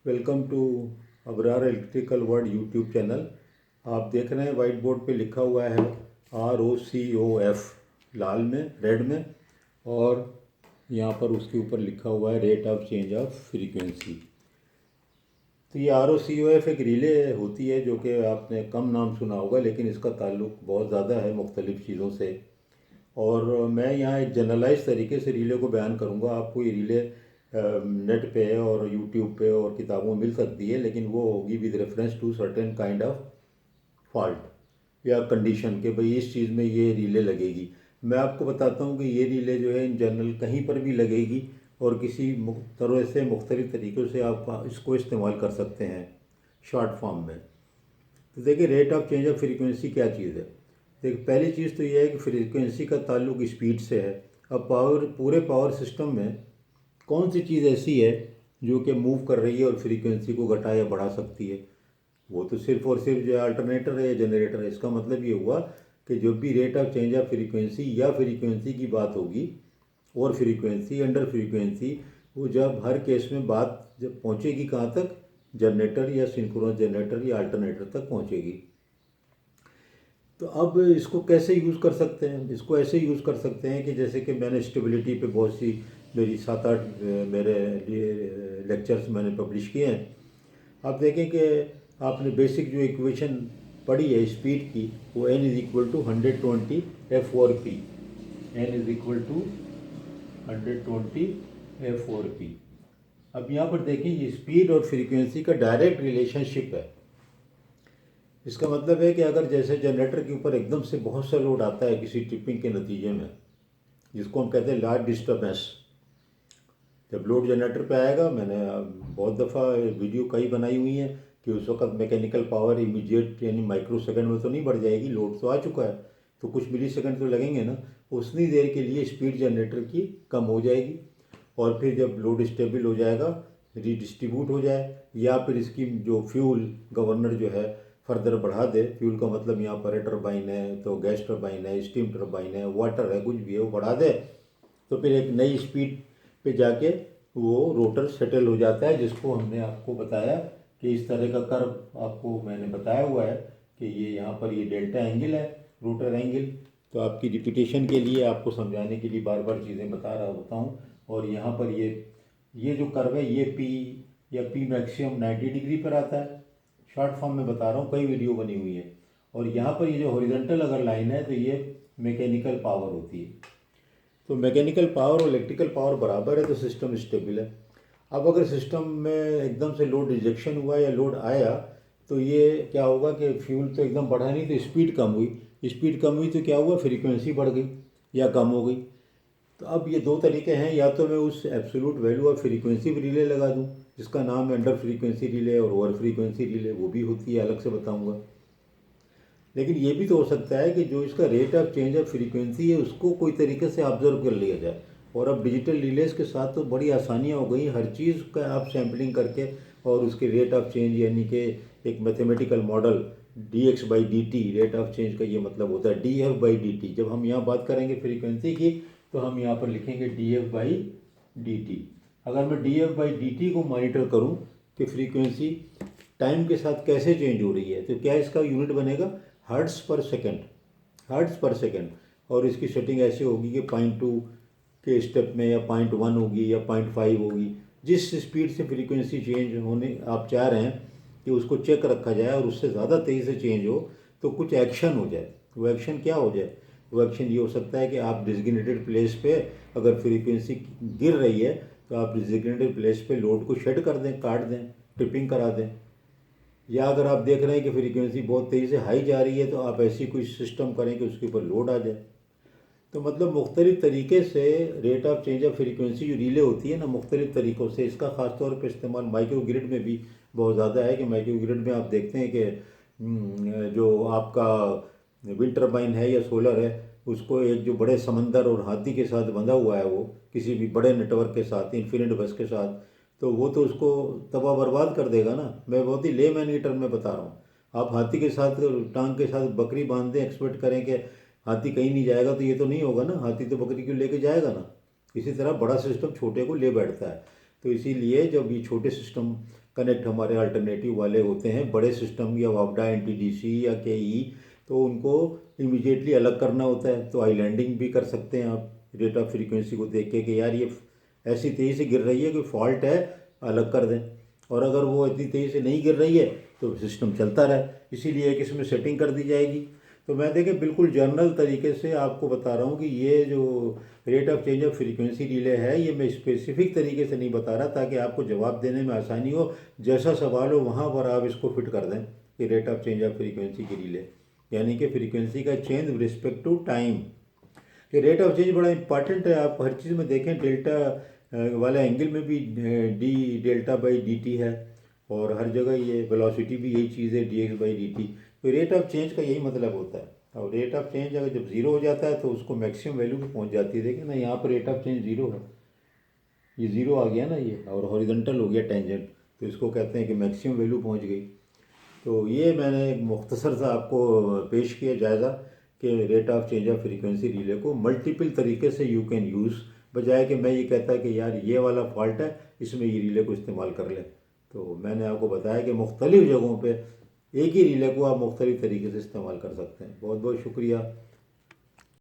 Welcome to Abrar electrical world YouTube channel. आप देख रहे हैं वाइट बोर्ड पे लिखा हुआ है ROCOF लाल में रेड में, और यहाँ पर उसके ऊपर लिखा हुआ है rate of change of frequency. तो ये ROCOF एक रिले होती है जो कि आपने कम नाम सुना होगा, लेकिन इसका ताल्लुक बहुत ज़्यादा है मुख्तलिफ़ चीज़ों से। और मैं यहाँ एक जनरलाइज तरीके से रिले को बयान करूँगा। आपको ये रिले नेट पे और यूट्यूब पे और किताबों में मिल सकती है, लेकिन वो होगी with reference to certain kind of fault या कंडीशन के भाई इस चीज़ में ये रिले लगेगी। मैं आपको बताता हूँ कि ये रिले जो है इन जनरल कहीं पर भी लगेगी और किसी तरह से मुख्तलिफ़ तरीक़ों से आप इसको इस्तेमाल कर सकते हैं शॉर्ट फॉर्म में। तो देखिए, rate of change of frequency क्या चीज़ है। देखिए, पहली चीज़ तो ये है कि फ्रीक्वेंसी का ताल्लुक स्पीड से है। अब पूरे पावर सिस्टम में कौन सी चीज़ ऐसी है जो कि मूव कर रही है और फ्रीक्वेंसी को घटा या बढ़ा सकती है। वो तो सिर्फ और सिर्फ जो अल्टरनेटर है या जनरेटर है। इसका मतलब ये हुआ कि जब भी rate of change of frequency या फ्रीक्वेंसी की बात होगी और फ्रीक्वेंसी अंडर फ्रीक्वेंसी, वो जब हर केस में बात जब पहुँचेगी कहाँ तक, जनरेटर या सिंक्रोनस जनरेटर या अल्टरनेटर तक पहुँचेगी। तो अब इसको कैसे यूज़ कर सकते हैं। इसको ऐसे यूज़ कर सकते हैं कि जैसे कि मैंने स्टेबिलिटी पे बहुत सी मेरी 7-8 मेरे लिए लेक्चर्स मैंने पब्लिश किए हैं। आप देखें कि आपने बेसिक जो इक्वेशन पढ़ी है स्पीड की, वो N = 120 F/P। N = 120 F/P। अब यहाँ पर देखें, ये स्पीड और फ्रीक्वेंसी का डायरेक्ट रिलेशनशिप है। इसका मतलब है कि अगर जैसे जनरेटर के ऊपर एकदम से बहुत सा लोड आता है किसी ट्रिपिंग के नतीजे में, जिसको हम कहते हैं लार्ज डिस्टर्बेंस, जब लोड जनरेटर पे आएगा, मैंने बहुत दफ़ा वीडियो कई बनाई हुई हैं कि उस वक्त मैकेनिकल पावर इमीडिएट यानी माइक्रो सेकंड में तो नहीं बढ़ जाएगी, लोड तो आ चुका है, तो कुछ मिली सेकंड तो लगेंगे ना। उतनी देर के लिए स्पीड जनरेटर की कम हो जाएगी, और फिर जब लोड स्टेबल हो जाएगा, रीडिस्ट्रीब्यूट हो जाए, या फिर इसकी जो फ्यूल गवर्नर जो है फर्दर बढ़ा दे। फ्यूल का मतलब यहाँ पर टर्बाइन है तो गैस टर्बाइन है, स्टीम टर्बाइन है, वाटर है, कुछ भी है, वो बढ़ा दे तो फिर एक नई स्पीड पे जाके वो रोटर सेटल हो जाता है, जिसको हमने आपको बताया कि इस तरह का कर्व आपको मैंने बताया हुआ है कि ये यहाँ पर ये डेल्टा एंगल है, रोटर एंगल। तो आपकी रिपीटेशन के लिए, आपको समझाने के लिए बार बार चीज़ें बता रहा होता हूँ। और यहाँ पर ये जो कर्व है, ये पी या पी मैक्सिमम 90 डिग्री पर आता है। शॉर्ट फॉर्म में बता रहा हूँ, कई वीडियो बनी हुई है। और यहाँ पर ये जो हॉरिजॉन्टल अगर लाइन है तो ये मैकेनिकल पावर होती है। तो मैकेनिकल पावर और इलेक्ट्रिकल पावर बराबर है तो सिस्टम स्टेबल है। अब अगर सिस्टम में एकदम से लोड रिजेक्शन हुआ या लोड आया, तो ये क्या होगा कि फ्यूल तो एकदम बढ़ा नहीं, तो स्पीड कम हुई। स्पीड कम हुई तो क्या हुआ, फ्रीक्वेंसी बढ़ गई या कम हो गई। तो अब ये दो तरीके हैं, या तो मैं उस एब्सोल्यूट वैल्यू ऑफ फ्रीक्वेंसी भी रिले लगा दूँ, जिसका नाम है अंडर फ्रीक्वेंसी रिले और ओवर फ्रीक्वेंसी रिले, वो भी होती है, अलग से बताऊँगा। लेकिन ये भी तो हो सकता है कि जो इसका rate of change of frequency है उसको कोई तरीके से ऑब्जर्व कर लिया जाए। और अब डिजिटल रिलेज के साथ तो बड़ी आसानियाँ हो गई, हर चीज़ का आप सैम्पलिंग करके और उसके रेट ऑफ चेंज यानी कि एक mathematical model dx/dt, rate of change का ये मतलब होता है df/dt। जब हम यहाँ बात करेंगे फ्रीक्वेंसी की तो हम यहाँ पर लिखेंगे df/dt। अगर मैं df/dt को मॉनिटर करूँ कि फ्रीक्वेंसी टाइम के साथ कैसे चेंज हो रही है, तो क्या इसका यूनिट बनेगा हर्ट्स पर सेकेंड, हर्ट्स पर सेकेंड। और इसकी सेटिंग ऐसे होगी कि 0.2 के स्टेप में, या 0.1 होगी या 0.5 होगी। जिस स्पीड से फ्रीक्वेंसी चेंज होने आप चाह रहे हैं कि उसको चेक रखा जाए और उससे ज़्यादा तेज़ी से चेंज हो तो कुछ एक्शन हो जाए। वो एक्शन क्या हो जाए, वो एक्शन ये हो सकता है कि आप डिजिग्नेटेड प्लेस पे अगर फ्रीक्वेंसी गिर रही है तो आप डिजिग्नेटेड प्लेस पे लोड को शेड कर दें, काट दें, ट्रिपिंग करा दें। या अगर आप देख रहे हैं कि फ्रीक्वेंसी बहुत तेज़ी से हाई जा रही है तो आप ऐसी कोई सिस्टम करें कि उसके ऊपर लोड आ जाए। तो मतलब मुख्तलिफ़ तरीके से rate of change of frequency जो रिले होती है ना, मुख्तलिफ़ तरीक़ों से इसका ख़ास तौर पर इस्तेमाल माइक्रो ग्रिड में भी बहुत ज़्यादा है। कि माइक्रो ग्रिड में आप देखते हैं कि जो आपका विंड टर्बाइन है या सोलर है, उसको एक जो बड़े समंदर और हाथी के साथ बंधा हुआ है, वो किसी भी बड़े नेटवर्क के साथ, इन्फिनिट बस के साथ, तो वो तो उसको तबाह बर्बाद कर देगा ना। मैं बहुत ही लेमैन की टर्म में बता रहा हूँ। आप हाथी के साथ टांग के साथ बकरी बांध दें, एक्सपेक्ट करें कि हाथी कहीं नहीं जाएगा, तो ये तो नहीं होगा ना। हाथी तो बकरी को लेके जाएगा ना। इसी तरह बड़ा सिस्टम छोटे को ले बैठता है। तो इसीलिए जब ये छोटे सिस्टम कनेक्ट हमारे अल्टरनेटिव वाले होते हैं, बड़े सिस्टम या वापडा एनटीडीसी या केई, तो उनको इमीडिएटली अलग करना होता है। तो आइलैंडिंग भी कर सकते हैं आप रेट ऑफ फ्रीक्वेंसी को देख के कि यार ये ऐसी तेज़ी से गिर रही है, कोई फॉल्ट है, अलग कर दें। और अगर वो इतनी तेज़ी से नहीं गिर रही है तो सिस्टम चलता रहे, इसीलिए एक इसमें सेटिंग कर दी जाएगी। तो मैं देखें बिल्कुल जनरल तरीके से आपको बता रहा हूँ कि ये जो rate of change of frequency relay है, ये मैं स्पेसिफिक तरीके से नहीं बता रहा ताकि आपको जवाब देने में आसानी हो। जैसा सवाल हो वहाँ पर आप इसको फिट कर दें कि rate of change of frequency की रिले, यानी कि फ्रीक्वेंसी का change with respect to time. कि रेट ऑफ चेंज बड़ा इंपॉर्टेंट है। आप हर चीज़ में देखें डेल्टा वाला एंगल में भी D delta by D T है, और हर जगह ये वेलोसिटी भी यही चीज़ है, D x by D T. तो रेट ऑफ चेंज का यही मतलब होता है। और रेट ऑफ चेंज अगर जब ज़ीरो हो जाता है तो उसको मैक्सिमम वैल्यू पे पहुंच जाती है। देखिए ना यहाँ पर रेट ऑफ चेंज ज़ीरो है, ये ज़ीरो आ गया ना ये, और हॉरिजॉन्टल हो गया टेंजेंट, तो इसको कहते हैं कि मैक्सिमम वैल्यू पहुंच गई। तो ये मैंने एक मुख्तसर सा आपको पेश किया जायज़ा कि rate of change of frequency relay को मल्टीपल तरीके से यू कैन यूज़, बजाय कि मैं ये कहता कि यार ये वाला फॉल्ट है इसमें ये रिले को इस्तेमाल कर ले। तो मैंने आपको बताया कि मुख्तलिफ़ जगहों पे एक ही रिले को आप मुख्तलिफ़ तरीके से इस्तेमाल कर सकते हैं। बहुत बहुत शुक्रिया।